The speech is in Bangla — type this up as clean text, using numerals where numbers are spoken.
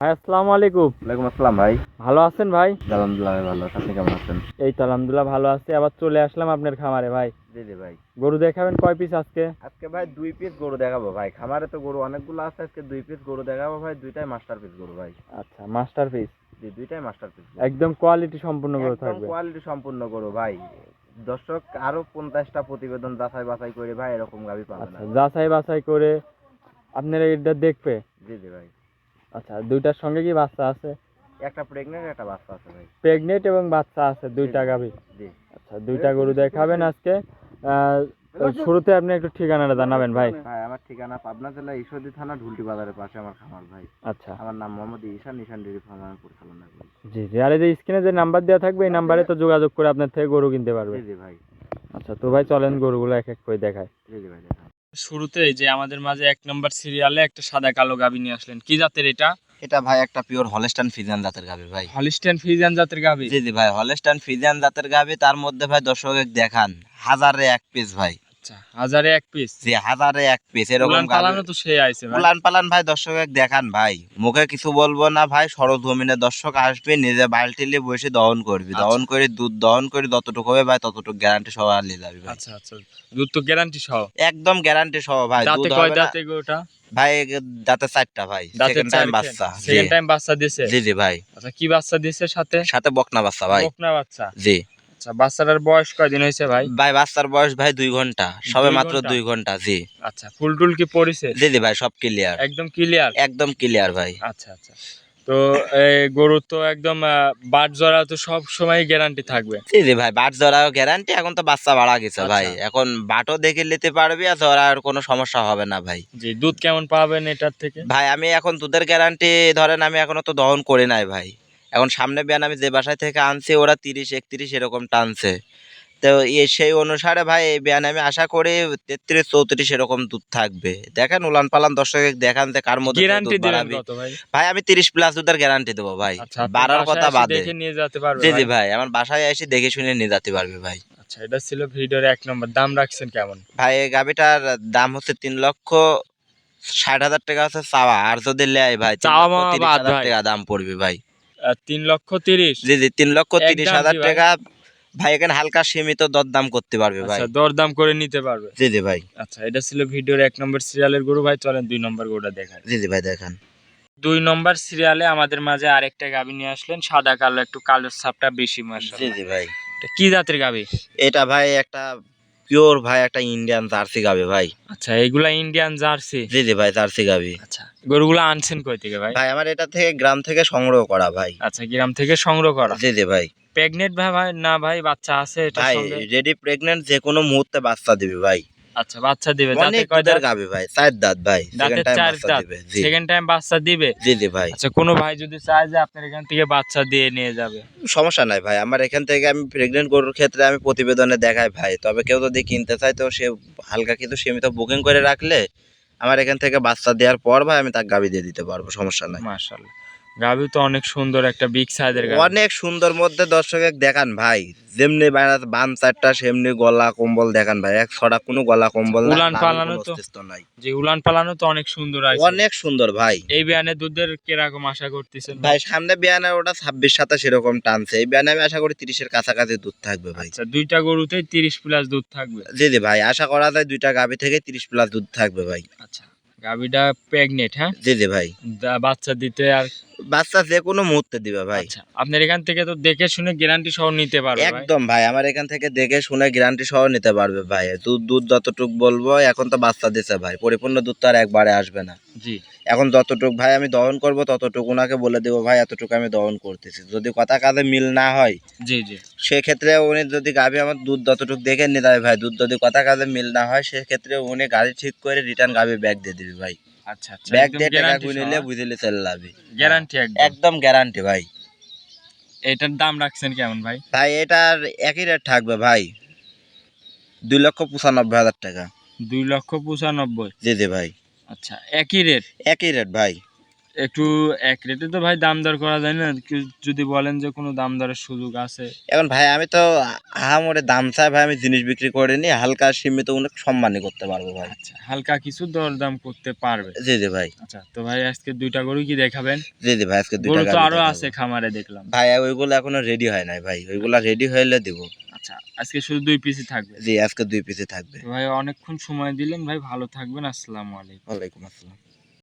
ভাই আসসালামু আলাইকুম। ওয়ালাইকুম আসসালাম ভাই। ভালো আছেন ভাই? আলহামদুলিল্লাহ ভাই ভালো আছি। আপনি কেমন আছেন? এই তো আলহামদুলিল্লাহ ভালো আছি। আবার চলে আসলাম আপনার খামারে ভাই। জি ভাই। গরু দেখাবেন কয় পিস আজকে? আজকে ভাই 2 পিস গরু দেখাবো ভাই। খামারে তো গরু অনেকগুলো আছে, আজকে 2 পিস গরু দেখাবো ভাই। দুইটাই মাস্টার পিস গরু ভাই। আচ্ছা, মাস্টার পিস। জি, দুইটাই মাস্টার পিস। একদম কোয়ালিটি সম্পূর্ণ গরু একদম থাকবে। কোয়ালিটি সম্পূর্ণ গরু ভাই। দর্শক আরো 50টা প্রতিবেদন যাচাই বাছাই করে ভাই এরকম গাবি পাবে না। আচ্ছা, যাচাই বাছাই করে আপনারা এটা দেখবে। জি ভাই। আচ্ছা, দুইটার সঙ্গে কি বাচ্চা আছে? একটা প্রেগন্যান্ট একটা বাচ্চা আছে ভাই। প্রেগনেন্ট এবং বাচ্চা আছে, দুইটা গাভী। জি। আচ্ছা, দুইটা গরু দেখাবেন আজকে। শুরুতে আপনি একটু ঠিকানাটা জানাবেন ভাই। ভাই আমার ঠিকানা পাবনা জেলা ঈশ্বরদী থানা ঢুলটি বাজারের পাশে আমার খামার ভাই। আচ্ছা, আমার নাম মোহাম্মদ ঈশান ডেইরি ফার্ম আমি পরিচালনা করি। জি জি। আর এই যে স্ক্রিনে যে নাম্বার দেওয়া থাকবে এই নাম্বারে তো যোগাযোগ করে আপনার থেকে গরু কিনতে পারবে। জি ভাই। আচ্ছা, তো ভাই চলেন গরুগুলো এক এক করে দেখায়। জি ভাই দেখান। শুরুতেই যে আমাদের মাঝে 1 নম্বর সিরিয়ালে একটা সাদা কালো গাভী নিয়ে আসলেন, কি জাতের এটা? এটা ভাই একটা পিওর হলস্টাইন ফ্রিজিয়ান জাতের গাভী ভাই। হলিস্টিয়ান ফ্রিজিয়ান জাতের গাভী। জি ভাই, হলস্টাইন ফ্রিজিয়ান জাতের গাভী। তার মধ্যে ভাই দর্শক দেখান হাজারে এক পিস ভাই। আচ্ছা, হাজারে এক পিস। জি, হাজারে এক পিস এরকম উলান গাভী। পালানো তো সেই আইছে ভাই। উলান পালান ভাই দর্শক দেখান ভাই। মুখে কিছু বলবো না ভাই, সরজমিনে দর্শক আসবে, নিজে বালতি নিয়ে বসে দহন করবি। দহন করে দুধ দহন করে যতটুকু হবে ভাই ততটুকু গ্যারান্টি সহ নিয়ে যাবি ভাই। আচ্ছা আচ্ছা, দুধ তো গ্যারান্টি সহ। একদম গ্যারান্টি সহ ভাই। দাঁতে দুধ কয় হবে না দাঁতে গরুটা? ভাই, দাঁতে 4টা ভাই। দাঁতে সেকেন্ড টাইম 4 বাচ্চা। জি সেকেন্ড টাইম বাচ্চা দিছে। জি ভাই। আচ্ছা, কি বাচ্চা দিছে সাথে? সাথে বকনা বাচ্চা ভাই। বকনা বাচ্চা। জি আচ্ছা, বাচ্চাটার বয়স কয়দিন হয়েছে ভাই? ভাই, বাচ্চার বয়স ভাই 2 ঘন্টা, সবে 2 মাত্র ঘন্টা? 2 ঘন্টা। জি আচ্ছা, ফুল টুল কি পড়েছে? জি ভাই, সব ক্লিয়ার। একদম ক্লিয়ার। একদম ক্লিয়ার ভাই। আচ্ছা আচ্ছা। তো এই গরুর তো একদম বাট জরা তো সব সময় গ্যারান্টি থাকবে। জি ভাই, বাট জরাও গ্যারান্টি। এখন তো বাচ্চা বাড়া গেছে ভাই, আচ্ছা। এখন বাটও দেখে নিতে পারবি, আর জরার কোনো সমস্যা হবে না ভাই। জি, দুধ কেমন পাবেন এটার থেকে? ভাই আমি এখন দুধের গ্যারান্টি ধরেন আমি এখনো তো দহন করি নাই ভাই। এখন সামনে বিয়ান আমি যে বাসায় থেকে আনছি ওরা 30-31 এরকম টানছে। তো সেই অনুসারে ভাই এই বিয়ানে আমি আশা করি 33-34 এরকম দুধ থাকবে। দেখেন উলান পালান দর্শক দেখান যে কার মধ্যে থেকে গ্যারান্টি দুধ দিবেন বাড়াবি। কত ভাই? ভাই আমি 30 প্লাস দুধের গ্যারান্টি দেবো ভাই। আচ্ছা, আপনার বাড়ার বাসায় কথা এসে বাদে। দেখে নিয়ে যেতে পারবে জি ভাই? ভাই, আমার বাসায় এসে দেখে শুনে নিয়ে যেতে পারবে ভাই। আচ্ছা, এটা ছিল ভিডিওর 1 নম্বর। দাম রাখছেন কেমন? ভাই এই গাভিটার দাম হচ্ছে 3,60,000 টাকা হচ্ছে চাওয়া, আর যদি লেয় ভাই চাওয়া মাওয়া বাদ 3,30,000 ভাই। টাকা দাম পড়বে ভাই। 3,30,000। জি 3,30,000 একদম কি ভাই? টাকা। ভাই এখানে হালকা সীমিত দরদাম করতে পারবে ভাই। আচ্ছা, দরদাম করে নিতে পারবে। জি ভাই। আচ্ছা, এটা ছিল ভিডিওর 1 নম্বর সিরিয়ালের গরু ভাই। চলেন 2 নম্বর গরুটা দেখাই। জি ভাই দেখান। 2 নম্বর সিরিয়ালে আমাদের মাঝে আরেকটা গাভী নিয়ে আসলেন, সাদা কালো, একটু কালোর ছাপটা বেশি জি মাশাআল্লাহ। ভাই। এটা কি জাতের গাভী? এটা ভাই একটা পিওর ভাই একটা ইন্ডিয়ান জার্সি গাভি ভাই। আচ্ছা, এগুলা ইন্ডিয়ান জার্সি। জি ভাই, জার্সি গাভি। আচ্ছা, গরুগুলা আনছেন কই থেকে ভাই? ভাই আমার এটা থেকে গ্রাম থেকে সংগ্রহ করা ভাই। আচ্ছা, গ্রাম থেকে সংগ্রহ করা। জি ভাই। প্রেগনেন্ট ভাই ভাই না ভাই বাচ্চা আছে এটার ভাই সঙ্গে? রেডি প্রেগন্যান্ট, যে কোনো মুহূর্তে বাচ্চা দিবে ভাই। আচ্ছা, বাচ্চা দিবে। দাঁতে অনেক কয় দুধের দাঁত? গাভি ভাই, 4 দাঁত ভাই। দাঁতে সেকেন্ড টাইম 4 বাচ্চা দাঁত। দিবে। জি সেকেন্ড টাইম বাচ্চা দিবে। জি ভাই। আচ্ছা, কোনো ভাই যদি চায় যে আপনার এখান থেকে বাচ্চা দিয়ে নিয়ে যাবে? সমস্যা নাই ভাই, আমার এখান থেকে আমি প্রেগনেন্ট গরুর ক্ষেত্রে আমি প্রতিবেদনে দেখাই ভাই। তবে কেউ যদি কিনতে চায় তো সে হালকা কিছু সীমিত বুকিং করে রাখলে আমার এখান থেকে বাচ্চা দেওয়ার পর ভাই আমি তাকে গাভি দিয়ে দিতে পারবো, সমস্যা নাই। মাশাআল্লাহ, গাভী তো অনেক সুন্দর, একটা বিগ সাইজের গাভী। অনেক সুন্দর মধ্যে দর্শক দেখান ভাই। যেমনি বান 4টা সেমনি গলা কম্বল দেখান ভাই, এক ছড়া কোনো গলা কম্বল না, উলান নাভির পালানো কোনো তো, অস্তিত্ব নাই। যে উলান পালানো তো অনেক সুন্দর আছে। অনেক সুন্দর ভাই। এই বিয়ানে দুধের কিরকম আশা করতেছেন ভাই সামনে বিয়ানে ওটা 26-27 এরকম টানছে, এই বিয়ানে আমি আশা করি 30-এর কাছাকাছি দুধ থাকবে ভাই। আচ্ছা, দুইটা গরুতেই 30 প্লাস দুধ থাকবে। জি ভাই, আশা করা যায় দুইটা গাভি থেকে 30 প্লাস দুধ থাকবে ভাই। আচ্ছা, গাভীটা প্রেগনেন্ট? হ্যাঁ, জি ভাই। বাচ্চা দিতে আর বাচ্চা যে কোনো মুহূর্তে দিবে ভাই। আচ্ছা, আপনার এখান থেকে তো দেখে শুনে গ্যারান্টি সহ নিতে পারবে ভাই? একদম ভাই, আমার এখান থেকে দেখে শুনে গ্যারান্টি সহ নিতে পারবে ভাই। দুধ যতটুক বলবো, এখন তো বাচ্চা দিছে ভাই, পরিপূর্ণ দুধ তো আর একবারে আসবে না। জি। এখন যতটুক ভাই আমি দহন করব ততটুকু ওনাকে বলে দেবো ভাই এতটুকু আমি দহন করতেছি। যদি কথা কাজে মিল না হয় জি জি। সেক্ষেত্রে উনি যদি গাভি আমার দুধ যতটুকু দেখে নিতে হবে ভাই, দুধ যদি কথা কাজে মিল না হয় সেক্ষেত্রে উনি গাড়ি ঠিক করে রিটার্ন গাভি ব্যাগ দিয়ে দিবি ভাই। আচ্ছা আচ্ছা, ব্যাগ একদম দিয়ে টাকা গ্যারান্টি গুনে সহ। নিলে বুঝিলে চলে যাবি। গ্যারান্টি একদম। একদম গ্যারান্টি ভাই। এটার দাম রাখছেন কেমন ভাই? ভাই এটার একই রেট থাকবে ভাই, 2,95,000 টাকা। 2,95,000। জি ভাই। আচ্ছা, একই রেট? একই রেট ভাই। একটু এক রেটে তো ভাই দাম দর করা যায় না, যদি বলেন যে কোনো দাম দরের সুযোগ আছে। এখন ভাই আমি তো আহামরি দাম চাই ভাই, আমি জিনিস বিক্রি করিনি, হালকা সীমিত অনেক সম্মানই করতে পারবো ভাই। আচ্ছা, হালকা কিছু দরদাম করতে পারবে। জি জি ভাই। আচ্ছা, তো ভাই আজকে 2টা গরু কি দেখাবেন? জি জি ভাই, আজকে 2টা গরু তো গাভী আরো দেখাবো। আছে খামারে দেখলাম। ভাই ওইগুলো এখনো রেডি হয় নাই ভাই, ওইগুলা রেডি হইলে দিব। আচ্ছা, আজকে শুধু 2 পিসই থাকবে। জি, আজকে 2 পিসে থাকবে। তো ভাই অনেকক্ষণ সময় দিলেন ভাই, ভালো থাকবেন, আসসালামু আলাইকুম। ওয়ালাইকুম আসসালাম।